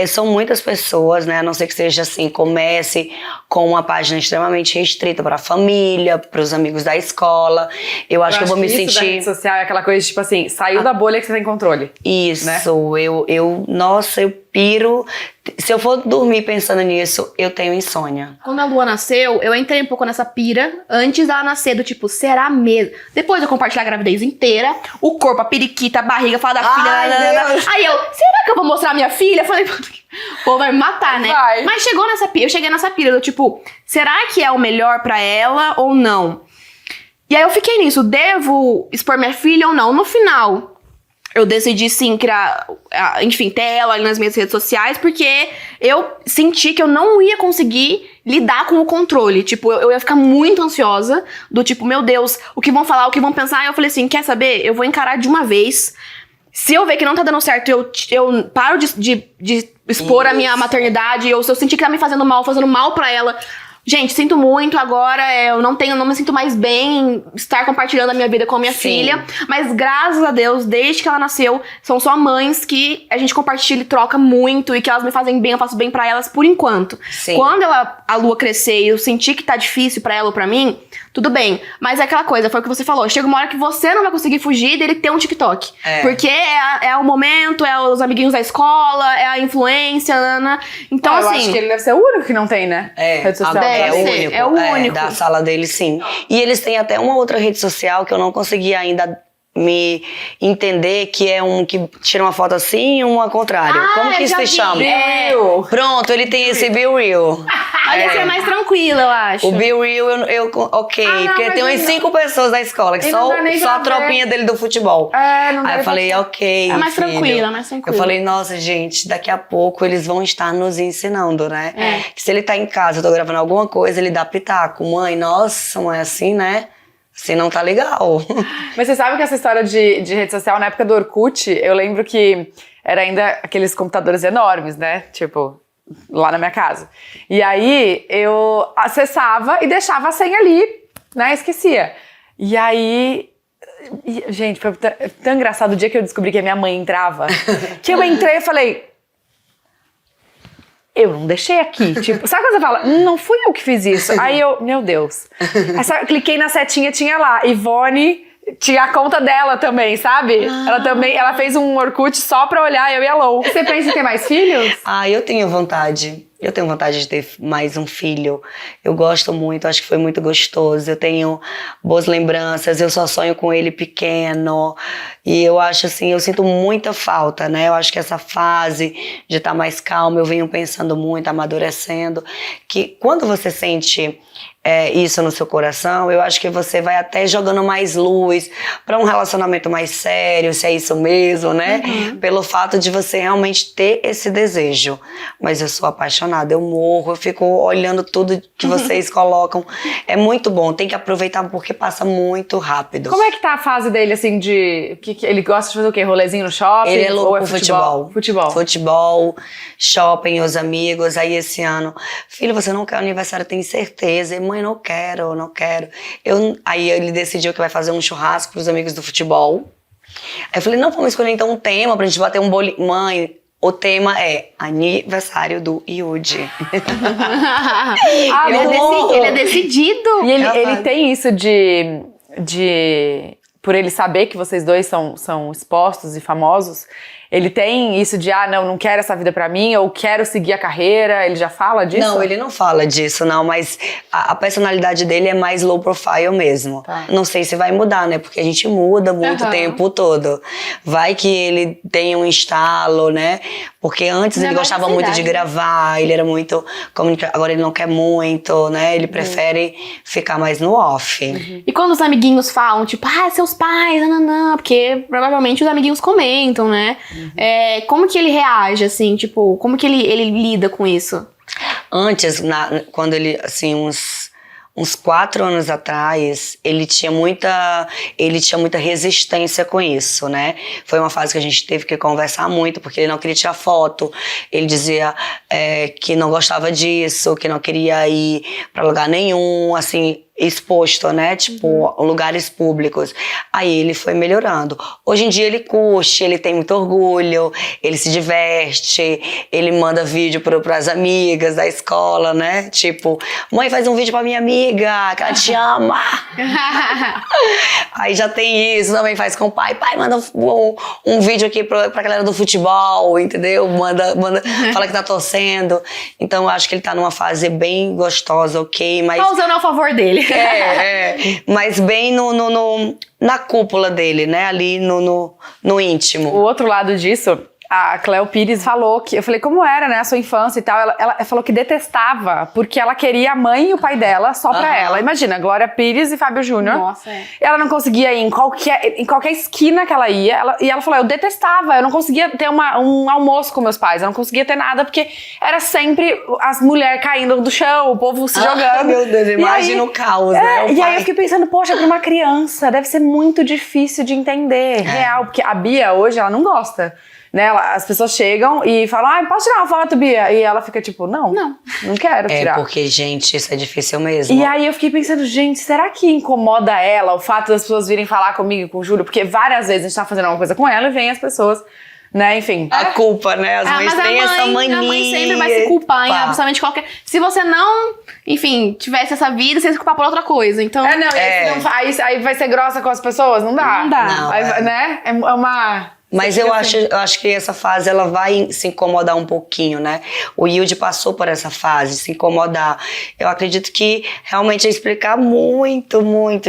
são muitas pessoas, né? A não ser que seja assim, comece com uma página extremamente restrita para a família, para os amigos da escola. Eu acho que eu vou me sentir... da rede social é aquela coisa, tipo assim, saiu da bolha que você tem controle. Isso, né? Nossa, eu piro. Se eu for dormir pensando nisso, eu tenho insônia. Quando a Lua nasceu, eu entrei um pouco nessa pira antes dela nascer, do tipo, será mesmo? Depois eu compartilhei a gravidez inteira, o corpo, a periquita, a barriga, falar da filha. Deus. Aí eu, será que eu vou mostrar a minha filha? Eu falei, o povo vai me matar, né? Vai. Mas chegou nessa pira, eu cheguei nessa pira do tipo, será que é o melhor pra ela ou não? E aí eu fiquei nisso, devo expor minha filha ou não? No final, eu decidi, sim, criar, enfim, ter ela ali nas minhas redes sociais, porque eu senti que eu não ia conseguir lidar com o controle. Tipo, eu ia ficar muito ansiosa, do tipo, meu Deus, o que vão falar, o que vão pensar? Aí eu falei assim, quer saber? Eu vou encarar de uma vez. Se eu ver que não tá dando certo, eu paro de expor a minha maternidade, ou se eu sentir que tá me fazendo mal pra ela... Gente, sinto muito, agora eu não me sinto mais bem em estar compartilhando a minha vida com a minha filha. Mas graças a Deus, desde que ela nasceu, são só mães que a gente compartilha e troca muito. E que elas me fazem bem, eu faço bem pra elas por enquanto. Sim. Quando a Lua crescer e eu sentir que tá difícil pra ela ou pra mim, tudo bem. Mas é aquela coisa, foi o que você falou. Chega uma hora que você não vai conseguir fugir dele ter um TikTok. Porque é o momento, é os amiguinhos da escola, é a influência, Ana. Então, eu assim... acho que ele deve ser o único que não tem, né? Rede social. É o ser, único. é o único. Da sala dele, sim. E eles têm até uma outra rede social que eu não consegui ainda me entender, que é um que tira uma foto assim e uma ao contrário. Como que isso se chama? Pronto, ele tem esse Be Real. Olha, esse é mais tranquilo, eu acho. O Be Real, ok. não, porque mas tem umas 5 pessoas da escola, que só a tropinha dele do futebol. Não Aí eu falei, ok, É mais filho. tranquilo, é mais tranquilo. Eu falei, nossa, gente, daqui a pouco eles vão estar nos ensinando, né? Que se ele tá em casa, eu tô gravando alguma coisa, ele dá pitaco. Mãe, nossa, mãe, assim, né? Assim não tá legal. Mas você sabe que essa história de rede social, na época do Orkut, eu lembro que era ainda aqueles computadores enormes, né? Tipo, lá na minha casa. E aí eu acessava e deixava a senha ali, né? Esquecia. E aí... gente, foi tão engraçado o dia que eu descobri que a minha mãe entrava. Que eu entrei e falei... eu não deixei aqui, tipo, sabe quando você fala, não fui eu que fiz isso? Aí eu, meu Deus. Aí eu cliquei na setinha, tinha lá, Ivone, tinha a conta dela também, sabe? Ela fez um Orkut só pra olhar eu e a Lou. Você pensa em ter mais filhos? Eu tenho vontade. Eu tenho vontade de ter mais um filho. Eu gosto muito, acho que foi muito gostoso. Eu tenho boas lembranças, eu só sonho com ele pequeno. E eu acho assim, eu sinto muita falta, né? Eu acho que essa fase de estar mais calma, eu venho pensando muito, amadurecendo. Que quando você sente isso no seu coração, eu acho que você vai até jogando mais luz para um relacionamento mais sério, se é isso mesmo, né? Pelo fato de você realmente ter esse desejo. Mas eu sou apaixonada, eu morro, eu fico olhando tudo que vocês colocam. É muito bom, tem que aproveitar porque passa muito rápido. Como é que tá a fase dele, assim, de... ele gosta de fazer o quê? Rolezinho no shopping? Ele é louco ou por futebol. Futebol, shopping, os amigos. Aí esse ano, filho, você não quer aniversário, tem certeza? Mãe, não quero. Aí ele decidiu que vai fazer um churrasco pros amigos do futebol. Aí eu falei, não, vamos escolher então um tema pra gente bater um bolinho. Mãe, o tema é aniversário do Yudi. Ele é decidido. E ele tem isso de... por ele saber que vocês dois são expostos e famosos, ele tem isso de, não quero essa vida pra mim, ou quero seguir a carreira, ele já fala disso? Não, ele não fala disso, não, mas a personalidade dele é mais low profile mesmo. Tá. Não sei se vai mudar, né, porque a gente muda muito o tempo todo. Vai que ele tem um estalo, né, porque antes ele gostava muito de gravar, ele era muito comunicativo, agora ele não quer muito, né, ele prefere ficar mais no off. E quando os amiguinhos falam, tipo, seus pais, não, porque provavelmente os amiguinhos comentam, né? Como que ele reage, assim, tipo, como que ele lida com isso? Antes, quando ele, assim, uns 4 anos atrás, ele tinha muita resistência com isso, né? Foi uma fase que a gente teve que conversar muito, porque ele não queria tirar foto, ele dizia que não gostava disso, que não queria ir pra lugar nenhum, assim, exposto, né? Tipo, lugares públicos. Aí ele foi melhorando. Hoje em dia ele curte, ele tem muito orgulho, ele se diverte, ele manda vídeo pras amigas da escola, né? Tipo, mãe, faz um vídeo pra minha amiga, que ela te ama. Aí já tem isso, também faz com o pai. Pai, manda um vídeo aqui pra galera do futebol, entendeu? Manda, fala que tá torcendo. Então eu acho que ele tá numa fase bem gostosa, ok? Mas tá usando ao favor dele. Mas bem na cúpula dele, né? Ali no íntimo. O outro lado disso, a Cléo Pires falou que... Eu falei, como era, né? A sua infância e tal. Ela falou que detestava, porque ela queria a mãe e o pai dela só pra ela. Imagina, Glória Pires e Fábio Júnior. Nossa, Ela não conseguia ir em qualquer esquina que ela ia. E ela falou, eu detestava. Eu não conseguia ter um almoço com meus pais. Eu não conseguia ter nada, porque era sempre as mulheres caindo do chão, o povo se jogando. Meu Deus, imagina o caos, né? E aí eu fiquei pensando, poxa, pra uma criança deve ser muito difícil de entender. Real, porque a Bia hoje, ela não gosta. Né, as pessoas chegam e falam, posso tirar uma foto, Bia? E ela fica tipo, não quero tirar. É porque, gente, isso é difícil mesmo. E aí eu fiquei pensando, gente, será que incomoda ela o fato das pessoas virem falar comigo e com o Júlio? Porque várias vezes a gente tá fazendo alguma coisa com ela e vem as pessoas, né, enfim. A culpa, né? As mães têm essa mania. A mãe sempre vai se culpar em absolutamente qualquer... Se você não, enfim, tivesse essa vida, você ia se culpar por outra coisa, então... Aí vai ser grossa com as pessoas? Não dá. Não dá. Não, aí, né? É uma... Mas eu acho que essa fase ela vai se incomodar um pouquinho, né? O Yudi passou por essa fase, se incomodar. Eu acredito que realmente é explicar muito,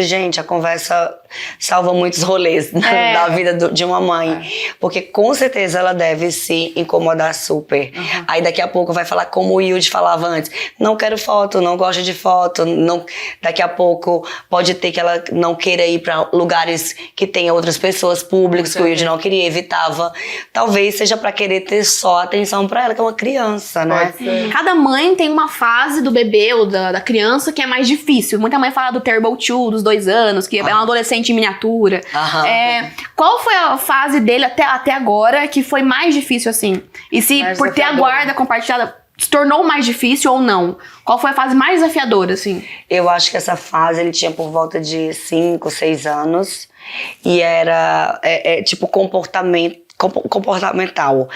gente. A conversa salva muitos rolês da vida de uma mãe. Porque com certeza ela deve se incomodar super. Aí daqui a pouco vai falar como o Yudi falava antes. Não quero foto, não gosto de foto. Não, daqui a pouco pode ter que ela não queira ir para lugares que tenha outras pessoas públicas, que o Yudi não queria, evitava. Talvez seja para querer ter só atenção para ela, que é uma criança, né? Cada mãe tem uma fase do bebê ou da criança que é mais difícil. Muita mãe fala do Terrible 2, dos 2 anos, que é um adolescente em miniatura. Qual foi a fase dele até agora que foi mais difícil, assim? E se mais por ter a guarda compartilhada se tornou mais difícil ou não? Qual foi a fase mais desafiadora, assim? Eu acho que essa fase ele tinha por volta de 5, 6 anos. E era tipo comportamental.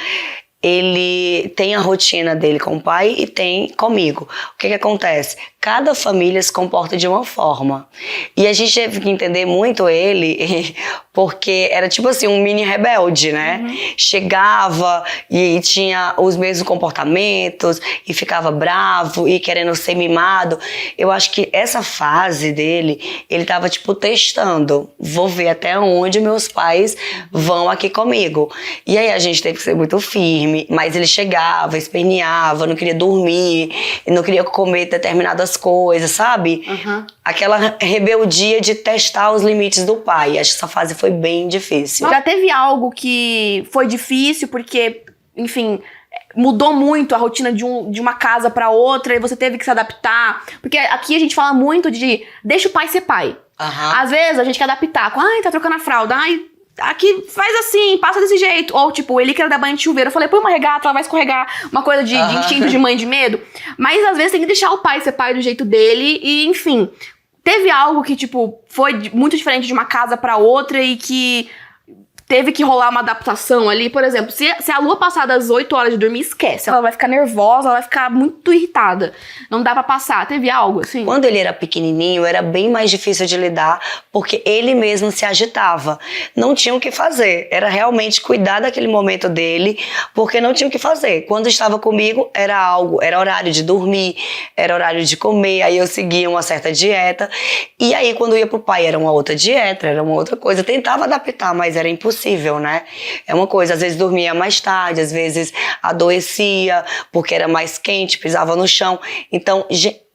Ele tem a rotina dele com o pai e tem comigo. O que acontece? Cada família se comporta de uma forma. E a gente teve que entender muito ele, porque era tipo assim, um mini rebelde, né? Chegava e tinha os mesmos comportamentos, e ficava bravo, e querendo ser mimado. Eu acho que essa fase dele, ele tava tipo testando. Vou ver até onde meus pais vão aqui comigo. E aí a gente teve que ser muito firme, mas ele chegava, esperneava, não queria dormir, não queria comer determinadas coisas, sabe? Aquela rebeldia de testar os limites do pai. Acho que essa fase foi bem difícil. Já teve algo que foi difícil porque, enfim, mudou muito a rotina de uma casa pra outra e você teve que se adaptar? Porque aqui a gente fala muito de deixa o pai ser pai. Às vezes a gente quer adaptar com, tá trocando a fralda, aqui faz assim, passa desse jeito. Ou tipo, ele quer dar banho de chuveiro. Eu falei, põe uma regata, ela vai escorregar. Uma coisa de instinto de mãe de medo. Mas às vezes tem que deixar o pai ser pai do jeito dele. E enfim, teve algo que tipo, foi muito diferente de uma casa pra outra e que teve que rolar uma adaptação ali. Por exemplo, se a Lua passar das 8 horas de dormir, esquece. Ela vai ficar nervosa, ela vai ficar muito irritada. Não dá pra passar. Teve algo assim? Quando ele era pequenininho, era bem mais difícil de lidar, porque ele mesmo se agitava. Não tinha o que fazer. Era realmente cuidar daquele momento dele, porque não tinha o que fazer. Quando estava comigo, era horário de dormir, era horário de comer, aí eu seguia uma certa dieta. E aí, quando ia pro pai, era uma outra dieta, era uma outra coisa. Eu tentava adaptar, mas era impossível, né? É uma coisa, às vezes dormia mais tarde, às vezes adoecia, porque era mais quente, pisava no chão. Então,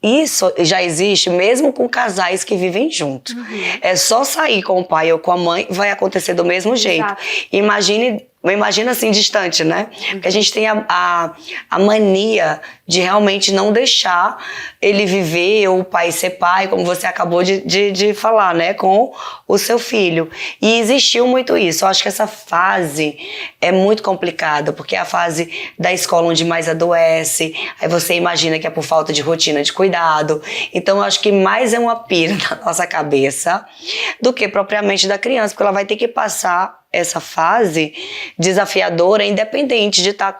isso já existe mesmo com casais que vivem juntos. É só sair com o pai ou com a mãe, vai acontecer do mesmo jeito. Imagine imagina assim, distante, né? Porque a gente tem a mania de realmente não deixar ele viver, ou o pai ser pai, como você acabou de falar, né? Com o seu filho. E existiu muito isso. Eu acho que essa fase é muito complicada, porque é a fase da escola onde mais adoece, aí você imagina que é por falta de rotina de cuidado. Então eu acho que mais é uma pira na nossa cabeça do que propriamente da criança, porque ela vai ter que passar essa fase desafiadora, independente de estar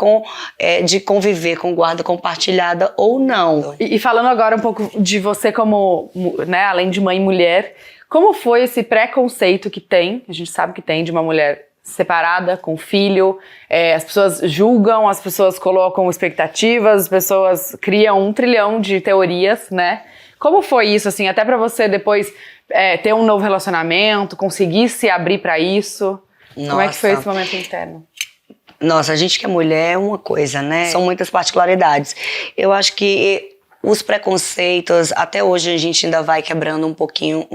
de conviver com guarda compartilhada ou não. E falando agora um pouco de você como, né, além de mãe e mulher, como foi esse preconceito que tem, a gente sabe que tem, de uma mulher separada, com filho, as pessoas julgam, as pessoas colocam expectativas, as pessoas criam 1 trilhão de teorias, né? Como foi isso, assim, até pra você depois ter um novo relacionamento, conseguir se abrir pra isso? Nossa. Como é que foi esse momento interno? Nossa, a gente que é mulher é uma coisa, né? São muitas particularidades. Eu acho que os preconceitos, até hoje a gente ainda vai quebrando um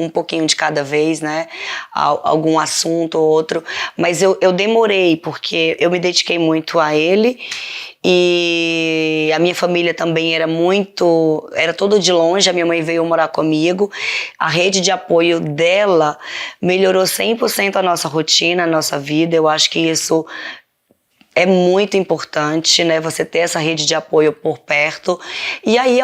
pouquinho de cada vez, né? Algum assunto ou outro. Mas eu demorei, porque eu me dediquei muito a ele. E a minha família também era todo de longe. A minha mãe veio morar comigo. A rede de apoio dela melhorou 100% a nossa rotina, a nossa vida. Eu acho que isso é muito importante, né? Você ter essa rede de apoio por perto. E aí,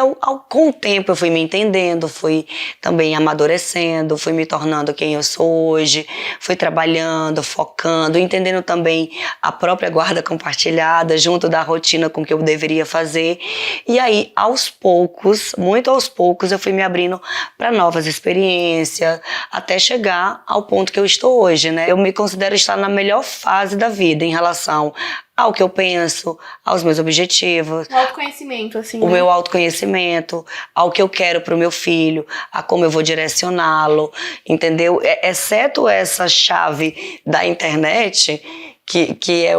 com o tempo, eu fui me entendendo, fui também amadurecendo, fui me tornando quem eu sou hoje, fui trabalhando, focando, entendendo também a própria guarda compartilhada, junto da rotina com que eu deveria fazer. E aí, aos poucos, muito aos poucos, eu fui me abrindo para novas experiências, até chegar ao ponto que eu estou hoje, né? Eu me considero estar na melhor fase da vida em relação ao que eu penso, aos meus objetivos. O autoconhecimento, assim. O meu autoconhecimento, ao que eu quero pro meu filho, a como eu vou direcioná-lo, entendeu? Exceto essa chave da internet, que é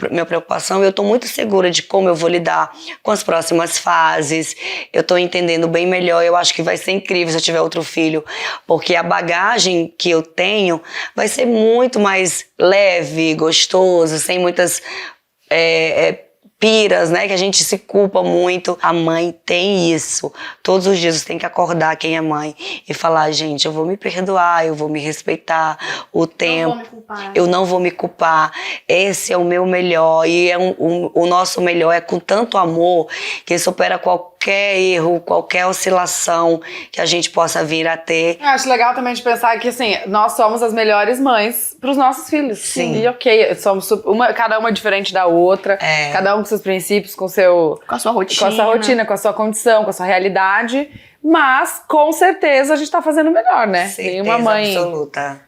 minha preocupação, eu tô muito segura de como eu vou lidar com as próximas fases. Eu tô entendendo bem melhor. Eu acho que vai ser incrível se eu tiver outro filho, porque a bagagem que eu tenho vai ser muito mais leve, gostoso, sem muitas piras, né, que a gente se culpa muito. A mãe tem isso. Todos os dias você tem que acordar quem é mãe e falar, gente, eu vou me perdoar, eu vou me respeitar o tempo. Eu não vou me culpar. Esse é o meu melhor. E o nosso melhor é com tanto amor que supera qualquer erro, qualquer oscilação que a gente possa vir a ter. Eu acho legal também de pensar que, assim, nós somos as melhores mães pros nossos filhos. Sim. E ok, somos cada uma diferente da outra, cada um com seus princípios, com a sua rotina, com a sua condição, com a sua realidade. Mas, com certeza, a gente tá fazendo melhor, né? Certeza Nenhuma mãe absoluta.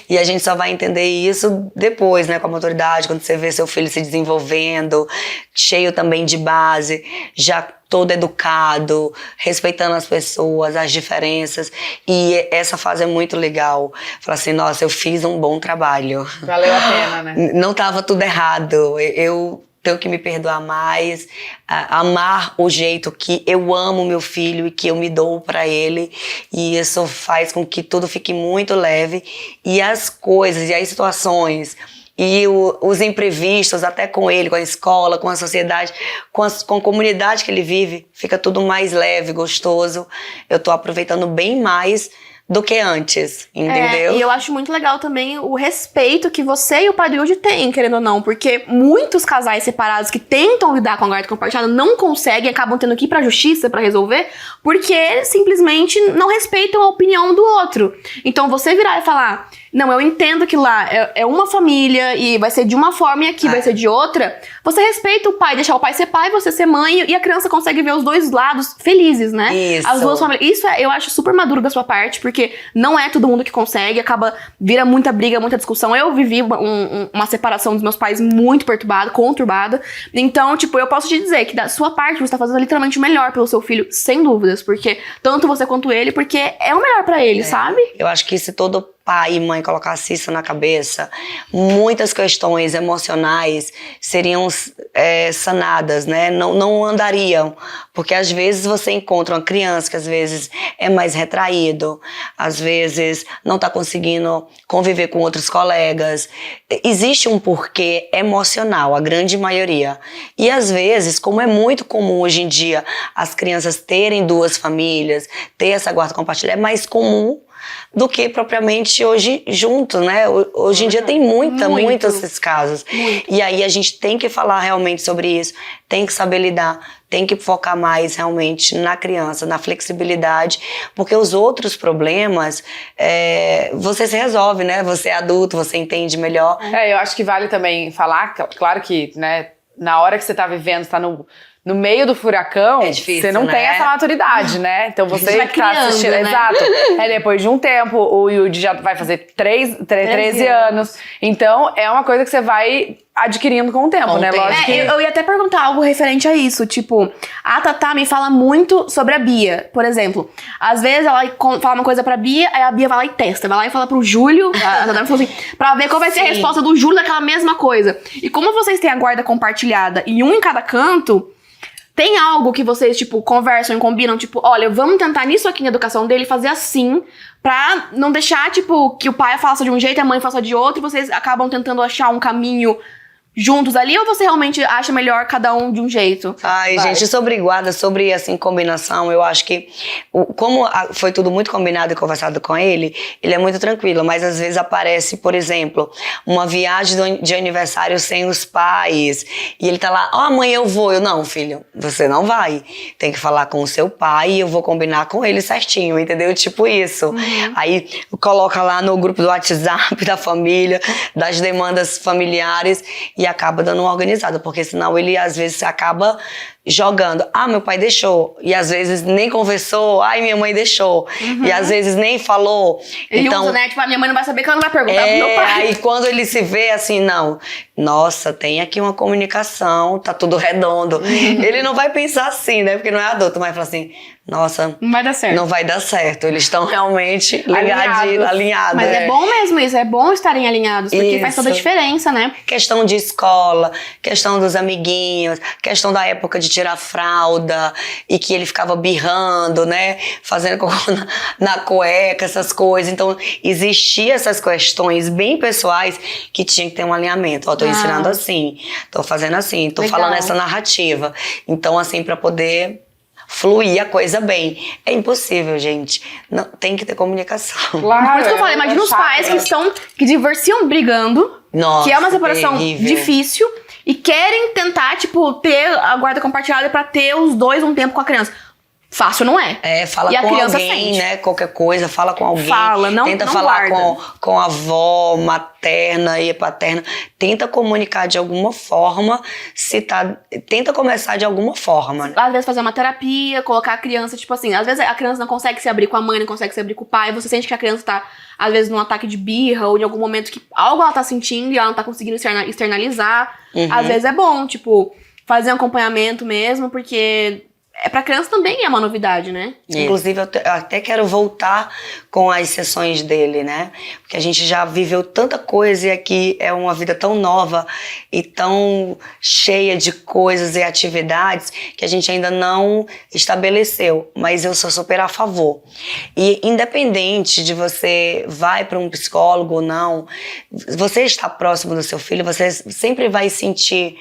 E a gente só vai entender isso depois, né? Com a maturidade, quando você vê seu filho se desenvolvendo, cheio também de base, já todo educado, respeitando as pessoas, as diferenças. E essa fase é muito legal. Falar assim, nossa, eu fiz um bom trabalho. Valeu a pena, né? Não tava tudo errado. Eu tenho que me perdoar mais, amar o jeito que eu amo meu filho e que eu me dou pra ele, e isso faz com que tudo fique muito leve, e as coisas e as situações e os imprevistos, até com ele, com a escola, com a sociedade, com a comunidade que ele vive, fica tudo mais leve, gostoso. Eu tô aproveitando bem mais do que antes, entendeu? E eu acho muito legal também o respeito que você e o pai do Yudi têm, querendo ou não, porque muitos casais separados que tentam lidar com a guarda compartilhada não conseguem, acabam tendo que ir pra justiça pra resolver, porque simplesmente não respeitam a opinião do outro. Então você virar e falar, não, eu entendo que lá é uma família e vai ser de uma forma e aqui vai ser de outra, você respeita o pai, deixar o pai ser pai, você ser mãe, e a criança consegue ver os dois lados felizes, né? Isso. As duas famílias. Isso eu acho super maduro da sua parte, porque não é todo mundo que consegue, vira muita briga, muita discussão. Eu vivi uma separação dos meus pais muito conturbada. Então, tipo, eu posso te dizer que da sua parte você tá fazendo literalmente o melhor pelo seu filho, sem dúvidas, porque tanto você quanto ele, porque é o melhor pra ele, sabe? Eu acho que se todo pai e mãe colocasse isso na cabeça, muitas questões emocionais seriam sanadas, né? Não andariam. Porque às vezes você encontra uma criança que às vezes é mais retraído, às vezes não está conseguindo conviver com outros colegas. Existe um porquê emocional, a grande maioria. E às vezes, como é muito comum hoje em dia as crianças terem duas famílias, ter essa guarda compartilhada, é mais comum do que propriamente hoje junto, né? Hoje em dia tem muitos esses casos. E aí a gente tem que falar realmente sobre isso, tem que saber lidar, tem que focar mais realmente na criança, na flexibilidade, porque os outros problemas, você se resolve, né? Você é adulto, você entende melhor. Eu acho que vale também falar, claro que, né, na hora que você tá vivendo, você tá no meio do furacão, é difícil, você não tem essa maturidade, né? Então você que tá assistindo, né? Exato. Depois de um tempo, o Yudi já vai fazer 13 anos. Então é uma coisa que você vai adquirindo com o tempo, né? Lógico que... Eu ia até perguntar algo referente a isso, tipo, a Tatá me fala muito sobre a Bia, por exemplo. Às vezes ela fala uma coisa pra Bia, aí a Bia vai lá e testa, vai lá e fala pro Júlio, a Tatá me falou assim, pra ver qual vai ser a resposta do Júlio daquela mesma coisa. E como vocês têm a guarda compartilhada e um em cada canto, tem algo que vocês, tipo, conversam e combinam, tipo, olha, vamos tentar nisso aqui na educação dele fazer assim, pra não deixar, tipo, que o pai faça de um jeito e a mãe faça de outro, e vocês acabam tentando achar um caminho juntos ali, ou você realmente acha melhor cada um de um jeito? Gente, sobre guarda, sobre, assim, combinação, eu acho que, como foi tudo muito combinado e conversado com ele é muito tranquilo, mas às vezes aparece, por exemplo, uma viagem de aniversário sem os pais, e ele tá lá, mãe, eu vou. Eu, não, filho, você não vai. Tem que falar com o seu pai e eu vou combinar com ele certinho, entendeu? Tipo isso. Aí, coloca lá no grupo do WhatsApp da família, das demandas familiares, e acaba dando uma organizada, porque senão ele às vezes acaba jogando, meu pai deixou, e às vezes nem conversou, minha mãe deixou, e às vezes nem falou. Ele então, usa, né? Tipo, a minha mãe não vai saber que ela não vai perguntar pro meu pai. Aí quando ele se vê assim, nossa, tem aqui uma comunicação, tá tudo redondo. Ele não vai pensar assim, né? Porque não é adulto, mas fala assim, nossa, não vai dar certo. Não vai dar certo. Eles estão realmente alinhados. Mas é bom mesmo isso, é bom estarem alinhados, porque faz toda a diferença, né? Questão de escola, questão dos amiguinhos, questão da época de tirar fralda, e que ele ficava birrando, né? Fazendo na cueca, essas coisas. Então, existiam essas questões bem pessoais que tinha que ter um alinhamento. Tô ensinando assim, tô fazendo assim, tô falando essa narrativa. Então, assim, pra poder fluir a coisa bem. É impossível, gente. Não, tem que ter comunicação. Claro, por isso que eu falei, imagina os pais que divorciam brigando, nossa, que é uma separação terrível. difícil, e querem tentar, tipo, ter a guarda compartilhada pra ter os dois um tempo com a criança. Fácil não é. Fala e com a criança alguém, sente. né? Qualquer coisa, fala com alguém. Tenta não falar guarda. com a avó materna e paterna. Tenta comunicar de alguma forma, tenta começar de alguma forma. Né? Às vezes fazer uma terapia, colocar a criança, tipo assim, às vezes a criança não consegue se abrir com a mãe, não consegue se abrir com o pai, você sente que a criança tá, às vezes, num ataque de birra, ou em algum momento que algo ela tá sentindo e ela não tá conseguindo externalizar. Às vezes é bom, tipo, fazer um acompanhamento mesmo, porque pra criança também é uma novidade, né? Inclusive, eu até quero voltar com as sessões dele, né? Porque a gente já viveu tanta coisa e aqui é uma vida tão nova e tão cheia de coisas e atividades que a gente ainda não estabeleceu. Mas eu sou super a favor. E independente de você vai para um psicólogo ou não, você está próximo do seu filho, você sempre vai sentir.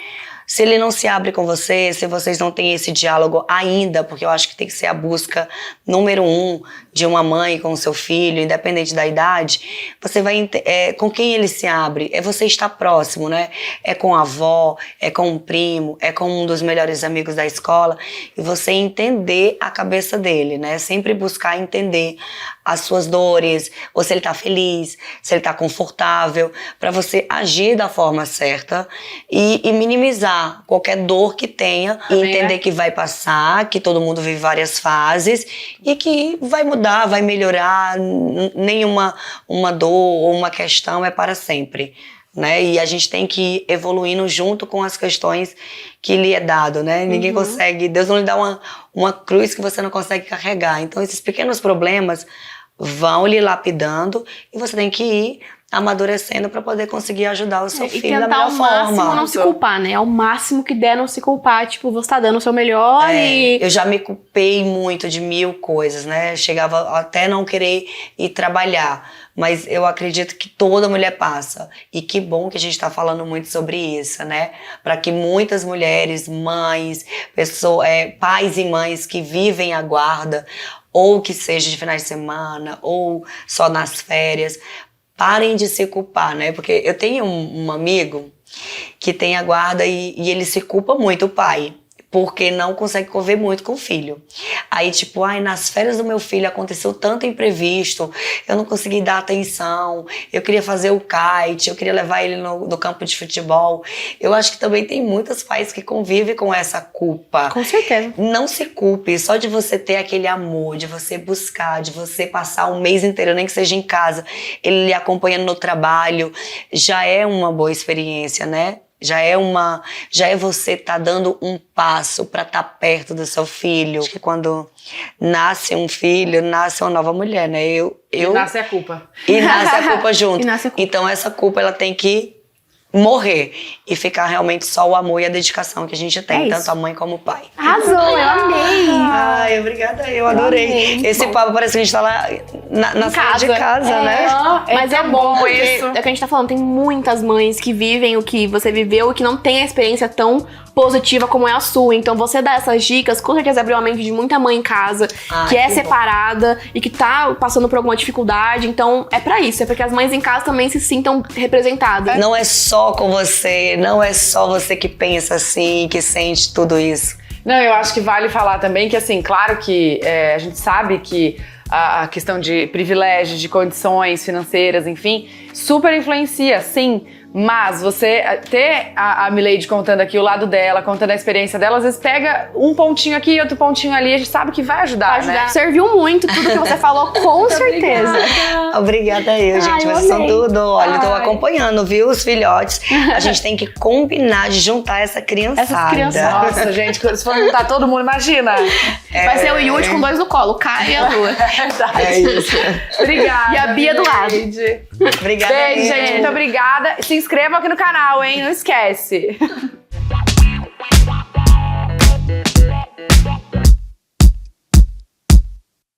Se ele não se abre com você, se vocês não têm esse diálogo ainda, porque eu acho que tem que ser a busca número 1 de uma mãe com o seu filho, independente da idade, você vai com quem ele se abre, é você estar próximo, né? É com a avó, é com um primo, é com um dos melhores amigos da escola, e você entender a cabeça dele, né? Sempre buscar entender as suas dores, ou se ele tá feliz, se ele tá confortável, para você agir da forma certa e minimizar qualquer dor que tenha, e entender que vai passar, que todo mundo vive várias fases e que vai mudar, vai melhorar, nenhuma dor ou uma questão é para sempre. Né? E a gente tem que ir evoluindo junto com as questões que lhe é dado, né? Ninguém consegue, Deus não lhe dá uma cruz que você não consegue carregar. Então esses pequenos problemas vão lhe lapidando e você tem que ir amadurecendo para poder conseguir ajudar o seu filho da melhor forma. E tentar ao máximo não se culpar, né? Ao máximo que der não se culpar. Tipo, você tá dando o seu melhor e... Eu já me culpei muito de 1000 coisas, né? Chegava até não querer ir trabalhar. Mas eu acredito que toda mulher passa. E que bom que a gente está falando muito sobre isso, né? Para que muitas mulheres, mães, pessoas, pais e mães que vivem a guarda, ou que seja de finais de semana, ou só nas férias, parem de se culpar, né? Porque eu tenho um amigo que tem a guarda e ele se culpa muito, o pai, porque não consegue conviver muito com o filho. Aí, tipo, nas férias do meu filho aconteceu tanto imprevisto, eu não consegui dar atenção, eu queria fazer o kite, eu queria levar ele no campo de futebol. Eu acho que também tem muitos pais que convivem com essa culpa. Com certeza. Não se culpe, só de você ter aquele amor, de você buscar, de você passar um mês inteiro, nem que seja em casa, ele lhe acompanhando no trabalho, já é uma boa experiência, né? Já é você tá dando um passo para estar perto do seu filho. Acho que quando nasce um filho, nasce uma nova mulher, né? E nasce a culpa. E nasce a culpa junto. E nasce a culpa. Então essa culpa, ela tem que morrer e ficar realmente só o amor e a dedicação que a gente tem, tanto a mãe como o pai. Arrasou, eu amei. Ai, obrigada, eu adorei. Amei. Esse papo parece que a gente tá lá na sala de casa, né? Mas é bom isso. É o que a gente tá falando, tem muitas mães que vivem o que você viveu e que não tem a experiência tão positiva como é a sua. Então você dá essas dicas, com certeza abriu a mente de muita mãe em casa, que é separada e que tá passando por alguma dificuldade. Então é pra isso, é pra que as mães em casa também se sintam representadas. Não é só com você, não é só você que pensa assim, que sente tudo isso. Não, eu acho que vale falar também que, assim, claro que a gente sabe que a questão de privilégios, de condições financeiras, enfim, super influencia, sim. Mas você ter a Milady contando aqui o lado dela, contando a experiência dela, às vezes pega um pontinho aqui e outro pontinho ali, a gente sabe que vai ajudar, né? Serviu muito tudo que você falou, com certeza. Obrigada eu, gente. Vocês são tudo. Olha, eu tô acompanhando, viu, os filhotes. A gente tem que combinar de juntar essa criançada. Essas criançadas. Nossa, gente, se for juntar todo mundo, imagina. Vai ser o Yudi com 2 no colo, o Caio e a Lua. É isso. Obrigada. E a Bia do lado. Obrigada. Beijo, gente. Muito obrigada. Se inscrevam aqui no canal, hein? Não esquece.